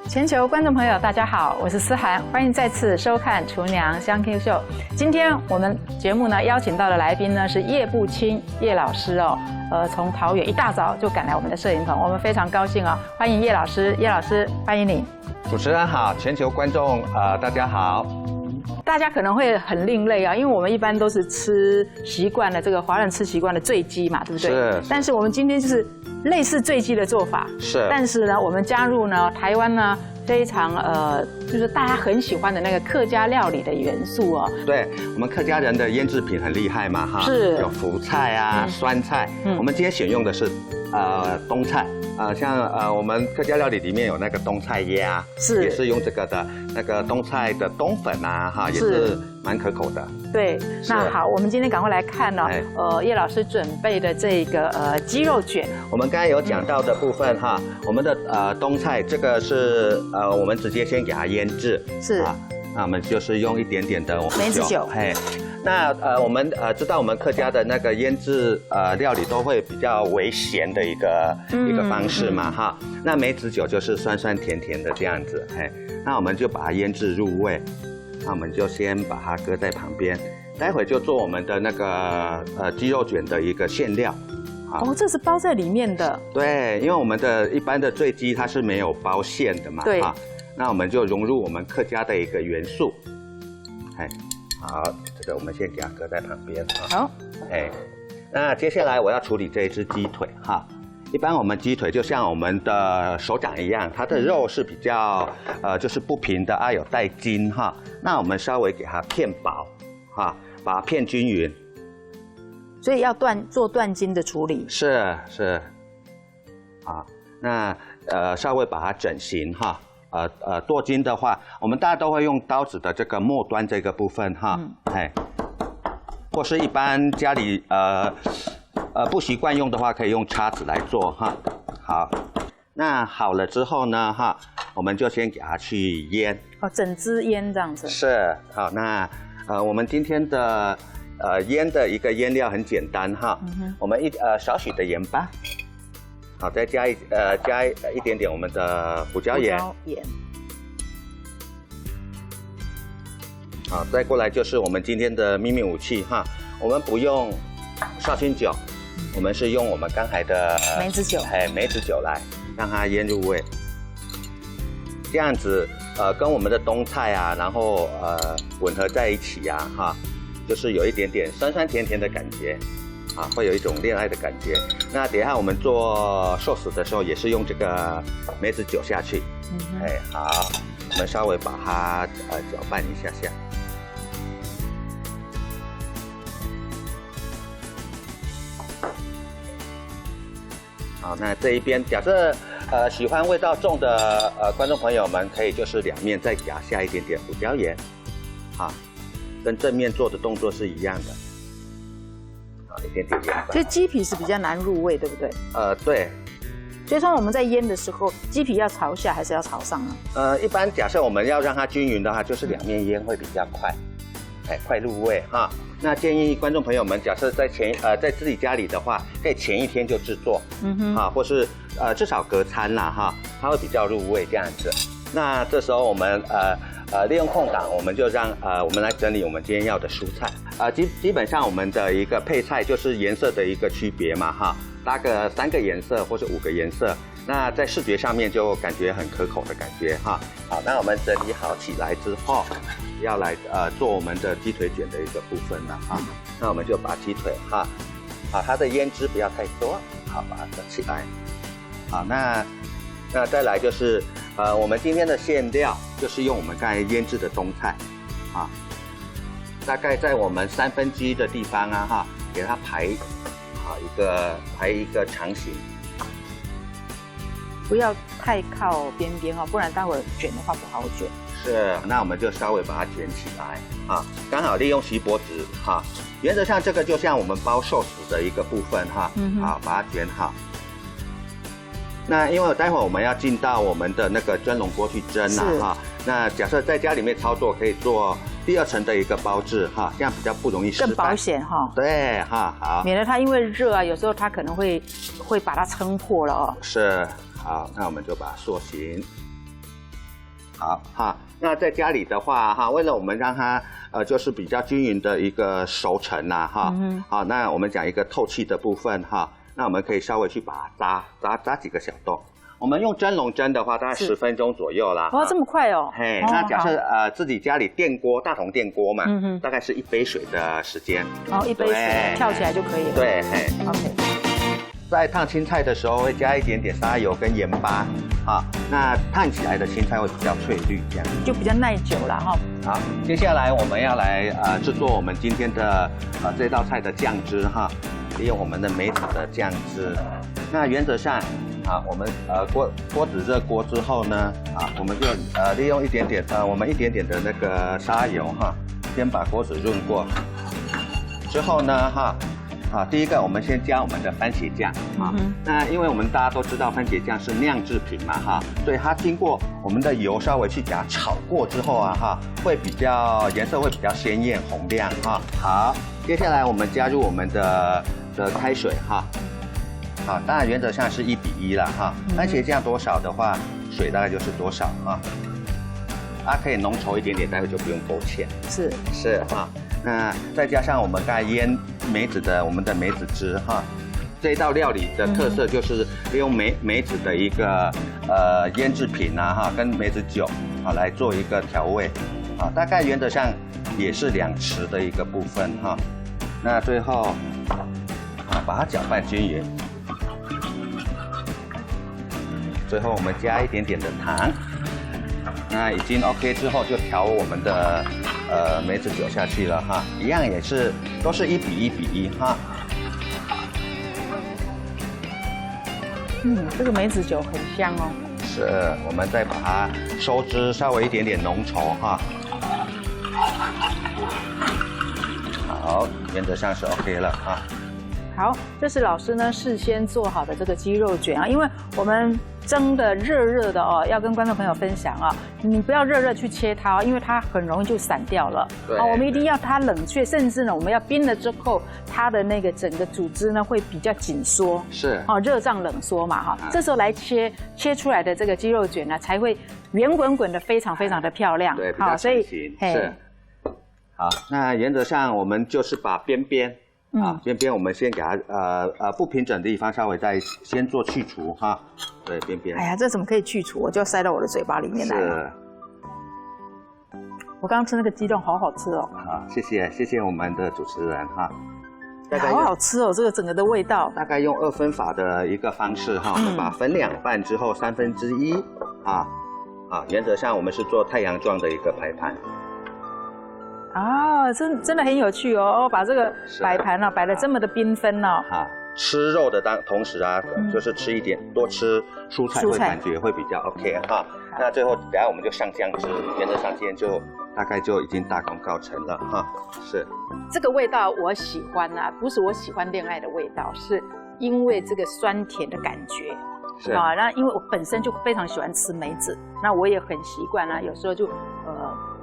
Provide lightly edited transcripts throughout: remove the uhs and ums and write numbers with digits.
全球观众朋友，大家好，我是思涵，欢迎再次收看《厨娘香 Q 秀》。今天我们节目呢邀请到的来宾呢是叶步青叶老师哦，从桃园一大早就赶来我们的摄影棚，我们非常高兴哦，欢迎叶老师，叶老师欢迎你。主持人好，全球观众大家好。大家可能会很另类啊，因为我们一般都是吃习惯了这个华人吃习惯的醉鸡嘛，对不对？是。但是我们今天就是类似醉鸡的做法，是。但是呢，我们加入呢台湾呢非常就是大家很喜欢的那个客家料理的元素哦。对，我们客家人的腌制品很厉害嘛，哈。是。有福菜啊，酸菜。我们今天选用的是冬菜。像我们客家料理里面有那个冬菜鸭，是也是用这个的那个冬菜的冬粉啊，哈，也是蛮可口的。对，那好，我们今天赶快来看呢，叶老师准备的这个鸡肉卷。我们刚才有讲到的部分哈，我们的冬菜这个是我们直接先给它腌制，是啊，那我们就是用一点点的梅子酒，嘿。那我们知道我们客家的那个腌制料理都会比较微咸的一个方式嘛哈。那梅子酒就是酸酸甜甜的这样子，嘿。那我们就把它腌制入味，那我们就先把它搁在旁边，待会就做我们的那个鸡肉卷的一个馅料。哦，这是包在里面的。对，因为我们的一般的醉鸡它是没有包馅的嘛，对。那我们就融入我们客家的一个元素，嘿。好，这个我们先给它搁在旁边。好，那接下来我要处理这一只鸡腿哈。一般我们鸡腿就像我们的手掌一样，它的肉是比较就是不平的啊，有带筋哈。那我们稍微给它片薄哈，把它片均匀。所以要做断筋的处理。是。好，那稍微把它整形哈。剁筋的话，我们大家都会用刀子的这个末端这个部分哈，或是一般家里不习惯用的话，可以用叉子来做哈。好，那好了之后呢哈，我们就先给它去腌。哦，整只腌这样子。是，好，那我们今天的腌的一个腌料很简单哈，我们少许的盐巴。好，再加一点点我们的胡椒盐。好，再过来就是我们今天的秘密武器哈，我们不用绍兴酒，我们是用我们刚才的梅子酒，梅子酒来让它腌入味。这样子跟我们的冬菜啊，然后混合在一起呀哈，就是有一点点酸酸甜甜的感觉。会有一种恋爱的感觉。那等一下我们做寿司的时候，也是用这个梅子酒下去。好，我们稍微把它搅拌一下下。好，那这一边假设喜欢味道重的观众朋友们，可以就是两面再给它下一点点胡椒盐，跟正面做的动作是一样的。一点点盐巴，所以鸡皮是比较难入味，对不对？对。所以说我们在腌的时候，鸡皮要朝下还是要朝上啊？一般假设我们要让它均匀的话，就是两面腌会比较快，快入味哈。那建议观众朋友们，假设在自己家里的话，可以前一天就制作，或是至少隔餐啦哈，它会比较入味这样子。那这时候我们利用空档，我们就让我们来整理我们今天要的蔬菜。基本上我们的一个配菜就是颜色的一个区别嘛哈，搭个3个颜色或是5个颜色，那在视觉上面就感觉很可口的感觉哈。好，那我们整理好起来之后，要来做我们的鸡腿卷的一个部分了哈。那我们就把鸡腿哈，它的腌汁不要太多，好，把它整起来。好，那再来就是我们今天的馅料就是用我们刚才腌制的冬菜，大概在我们1/3的地方啊哈，给它排一个长形，不要太靠边边哈，不然待会儿卷的话不好卷。是，那我们就稍微把它卷起来啊，刚好利用锡箔纸哈。原则上这个就像我们包寿司的一个部分哈，好，把它卷好。那因为待会儿我们要进到我们的那个蒸笼锅去蒸啊哈，那假设在家里面操作可以做第2层的一个包制哈，这样比较不容易失败，更保险哈。对哈，好，免得它因为热啊，有时候它可能会把它撑破了哦。是，好，那我们就把它塑形。好哈。那在家里的话哈，为了我们让它就是比较均匀的一个熟成呐哈，好，那我们讲一个透气的部分哈，那我们可以稍微去把它扎几个小洞。我们用蒸笼蒸的话，大概10分钟左右啦。哦，这么快哦。嘿，那假设自己家里电锅大同电锅嘛，大概是1杯水的时间。哦，1杯水跳起来就可以了。对，嘿 ，OK。在烫青菜的时候会加一点点沙油跟盐巴，啊，那烫起来的青菜会比较翠绿，这样就比较耐久了哈。好，接下来我们要来制作我们今天的这道菜的酱汁哈，利用我们的梅子的酱汁。那原则上我们锅子热锅之后呢，我们就利用一点点我们一点点的那个沙油哈，先把锅子润过。之后呢第一个我们先加我们的番茄酱那因为我们大家都知道番茄酱是酿制品嘛所以它经过我们的油稍微去给它炒过之后会比较颜色会比较鲜艳红亮好，接下来我们加入我们的开水当然原则上是1比1啦番茄酱多少的话，水大概就是多少可以浓稠一点点，待会就不用勾芡。是那再加上我们刚才腌我们的梅子汁这一道料理的特色就是利用梅子的一个腌制品跟梅子酒来做一个调味大概原则上也是2匙的一个部分那最后把它搅拌均匀，最后我们加一点点的糖。那已经 OK 之后，就调我们的梅子酒下去了一样也是都是1比1这个梅子酒很香哦。是，我们再把它收汁，稍微一点点浓稠好，原则上是 OK 了好，这是老师呢事先做好的这个鸡肉卷因为我们蒸的热的要跟观众朋友分享你不要热去切它因为它很容易就散掉了。我们一定要它冷却，甚至呢我们要冰了之后，它的那个整个组织呢会比较紧缩。是。热胀冷缩嘛这时候来切出来的这个鸡肉卷呢才会圆滚滚的，非常非常的漂亮。对，比较成型。是。好，那原则上我们就是把边边我们先给它不平整的地方稍微再先做去除对，边边。哎呀，这怎么可以去除？我就要塞到我的嘴巴里面来了。是。我刚刚吃那个鸡肉好好吃哦。好，谢谢我们的主持人好好吃哦，这个整个的味道。大概用2分法的一个方式我们把分2半之后1/3原则上我们是做太阳状的一个排盘。真的很有趣哦！把这个摆盘摆得这么的缤纷吃肉的同时就是多吃蔬菜会感觉会比较 OK 那最后等下我们就上酱汁，原则上今天就大概就已经大功告成了是。这个味道我喜欢不是我喜欢恋爱的味道，是因为这个酸甜的感觉。是那因为我本身就非常喜欢吃梅子，那我也很习惯有时候就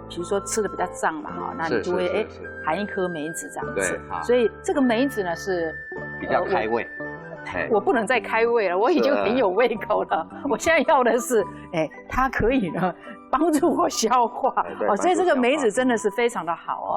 比如说吃的比较胀嘛那你就会含一颗梅子这样子。所以这个梅子呢是比较开胃。我不能再开胃了，我已经很有胃口了。我现在要的是它可以呢帮助我消化所以这个梅子真的是非常的好